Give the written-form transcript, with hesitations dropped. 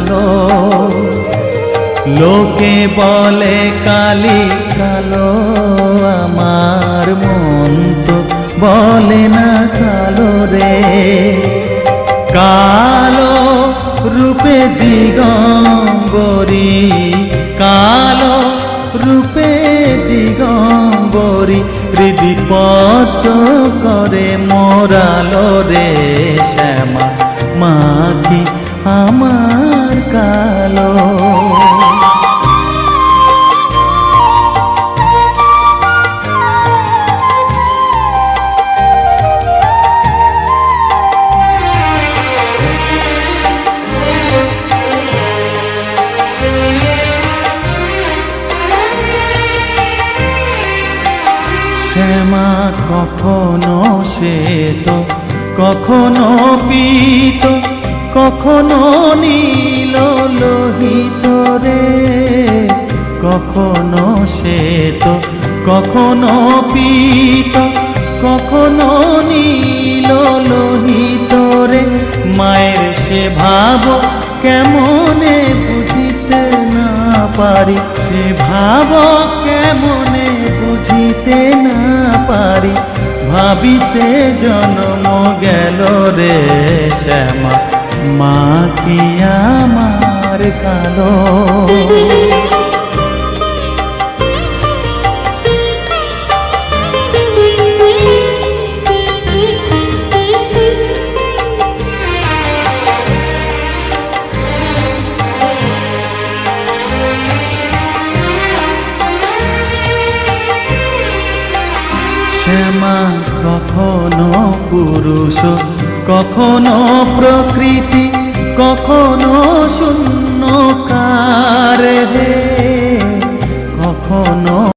কালো। লোকে বলে কালি কালো, আমার মন তো বলে না কালো রে। কালো রূপে দিগম্বরী, কালো রূপে দিগম্বরী, হৃদিপদ্ম করে মোরালো রে শ্যামা মাখি আমার কালো। শ্যামা কখনো শ্বেত, কখনো পীত, কখনো নীল লোহিত রে। কখনো শ্বেত, কখনো পীত, কখনো নীল লোহিত রে। মায়ের সে ভাব কেমনে বুঝিতে না পারি, সে ভাব কেমনে বুঝিতে না পারি। ভাবিতে জন্ম গেল রে শ্যামা মাখি আমার কালো। শ্যামা কখনো পুরুষ, কখনো প্রকৃতি, কখনো সুন্দর